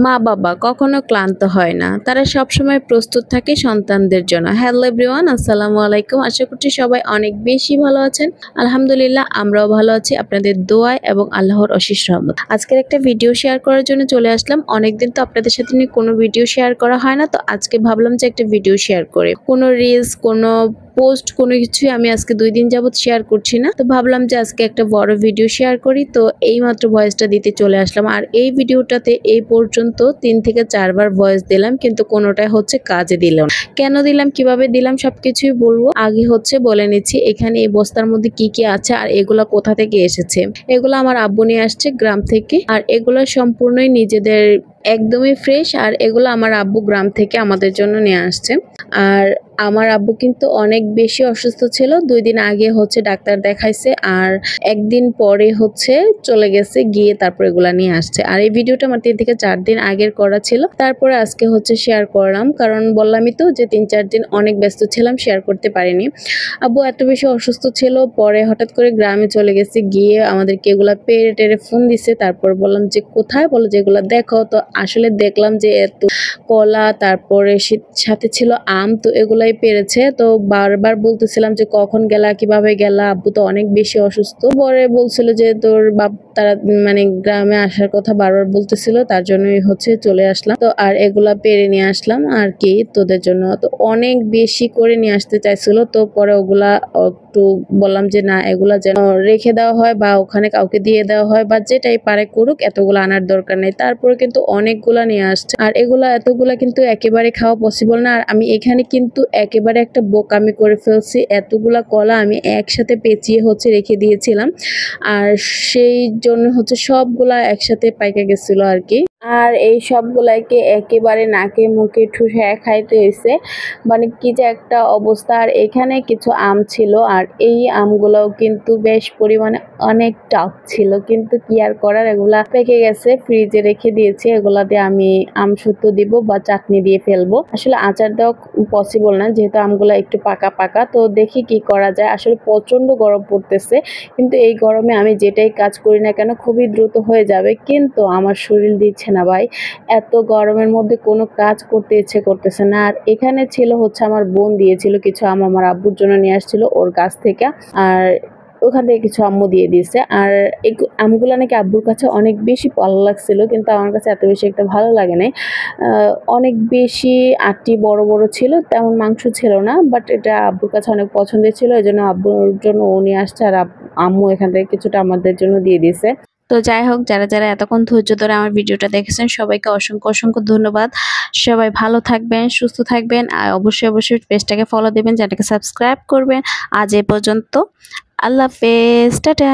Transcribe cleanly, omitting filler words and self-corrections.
মা বাবা কখনো ক্লান্ত হয় না, তারা সবসময় প্রস্তুত থাকে সন্তানদের জন্য। হ্যালো এভরিওয়ান, আসসালামু আলাইকুম। আশা করছি সবাই অনেক বেশি ভালো আছেন। আলহামদুলিল্লাহ, আমরাও ভালো আছি আপনাদের দোয়ায় এবং আল্লাহর অশেষ রহমত। আজকের একটা ভিডিও শেয়ার করার জন্য চলে আসলাম। অনেকদিন তো আপনাদের সাথে নিয়ে কোনো ভিডিও শেয়ার করা হয় না, তো আজকে ভাবলাম যে একটা ভিডিও শেয়ার করে কোনো রিলস, কোনো পোস্ট, কোনো কিছুই আমি আজকে 2 দিন যাবত শেয়ার করছি না, তো ভাবলাম যে আজকে একটা বড় ভিডিও শেয়ার করি। তো এইমাত্র ভয়েসটা দিতে চলে আসলাম। আর এই ভিডিওটাতে এই পর্যন্ত 3 থেকে 4 বার ভয়েস দিলাম, কিন্তু কোনোটাই হচ্ছে কাজে দিল না। কেন দিলাম, কিভাবে দিলাম সবকিছুই বলবো। আগে হচ্ছে বলে নিচ্ছি এখানে এই বস্তার মধ্যে কি কি আছে আর এগুলা কোথা থেকে এসেছে। এগুলো আমার আব্বু নিয়ে আসছে গ্রাম থেকে, আর এগুলো সম্পূর্ণই নিজেদের, একদমই ফ্রেশ। আর এগুলো আমার আব্বু গ্রাম থেকে আমাদের জন্য নিয়ে আসছে। আর আমার আব্বু কিন্তু অনেক বেশি অসুস্থ ছিল। 2 দিন আগে হচ্ছে ডাক্তার দেখাইছে, আর একদিন পরে হচ্ছে চলে গেছে, গিয়ে তারপর এগুলা নিয়ে আসছে। আর এই ভিডিওটা আমার 3 থেকে 4 দিন আগের করা ছিল, তারপরে আজকে হচ্ছে শেয়ার করলাম, কারণ বললামই তো যে 3-4 দিন অনেক ব্যস্ত ছিলাম, শেয়ার করতে পারিনি। আব্বু এত বেশি অসুস্থ ছিল, পরে হঠাৎ করে গ্রামে চলে গেছে, গিয়ে আমাদেরকে এগুলা পেরে টেরে ফোন দিছে। তারপর বললাম যে কোথায়, বলো যে এগুলা দেখো। তো আসলে দেখলাম যে এত কলা, তারপরে সাথে ছিল আম, তো এগুলাই পেরেছে। তো বারবার বলতেছিলাম যে কখন গেলা, কিভাবে গেলা, আব্বু তো অনেক বেশি অসুস্থ। পরে বলছিল যে তোর বাপ তারা মানে গ্রামে আসার কথা বারবার বলতেছিল, তার জন্যই হচ্ছে চলে আসলাম। তো আর এগুলা পেরে নিয়ে আসলাম আর কি তোদের জন্য। তো অনেক বেশি করে নিয়ে আসতে চাইছিল, তো পরে ওগুলা একটু বললাম যে না, এগুলা যেন রেখে দেওয়া হয় বা ওখানে কাউকে দিয়ে দেওয়া হয়, বা যেটাই পারে করুক, এতগুলো আনার দরকার নেই। তারপরে কিন্তু অনেকগুলা নিয়ে আসছে, আর এতগুলা কিন্তু একেবারে খাওয়া পসিবল না। আর আমি এখানে কিন্তু একেবারে একটা বোকামি করে ফেলছি, এতগুলা কলা আমি একসাথে পেঁচিয়ে হচ্ছে রেখে দিয়েছিলাম, আর সেই জন্য হচ্ছে সবগুলা একসাথে পাইকা গেছিল আর কি। আর এই সবগুলাকে একেবারে নাকে মুখে ঠুসে খাইতে হয়েছে, মানে কি যে একটা অবস্থা। আর এখানে কিছু আম ছিল, আর এই আমগুলোও কিন্তু বেশ পরিমাণে অনেক টক ছিল, কিন্তু কি আর করার, এগুলা পেকে গেছে, ফ্রিজে রেখে দিয়েছি। এগুলা দিয়ে আমি আমসত্ত্ব দিব বা চাটনি দিয়ে ফেলবো। আসলে আচার দেওয়া পসিবল না, যেহেতু আমগুলা একটু পাকা পাকা। তো দেখি কি করা যায়। আসলে প্রচন্ড গরম পড়তেছে, কিন্তু এই গরমে আমি যেটাই কাজ করি না কেন খুবই দ্রুত হয়ে যাবে, কিন্তু আমার শরীর দিচ্ছে না ভাই। এত গরমের মধ্যে কোনো কাজ করতে ইচ্ছে করতেছে না। আর এখানে ছিল হচ্ছে আমার বোন দিয়েছিল কিছু আম, আমার আব্বুর জন্য নিয়ে আসছিল ওর গাছ থেকে, আর ওখান থেকে কিছু আম্মু দিয়ে দিয়েছে। আর এই আমগুলো নাকি আব্বুর কাছে অনেক বেশি ভালো লাগছিল, কিন্তু আমার কাছে এত বেশি একটা ভালো লাগে নাই। অনেক বেশি আটি বড় বড় ছিল, তেমন মাংস ছিল না, বাট এটা আব্বুর কাছে অনেক পছন্দের ছিল, এই জন্য আব্বুর জন্য ও নিয়ে আসছে, আর আম্মু এখান থেকে কিছুটা আমাদের জন্য দিয়ে দিয়েছে। তো যাই হোক, যারা যারা এতক্ষণ ধৈর্য ধরে আমার ভিডিওটা দেখেছেন সবাইকে অসংখ্য অসংখ্য ধন্যবাদ। সবাই ভালো থাকবেন, সুস্থ থাকবেন, আর অবশ্যই অবশ্যই পেজটাকে ফলো দিবেন, চ্যানেলটাকে সাবস্ক্রাইব করবেন। আজ এ পর্যন্ত, আল্লাহ হাফেজ, টাটা।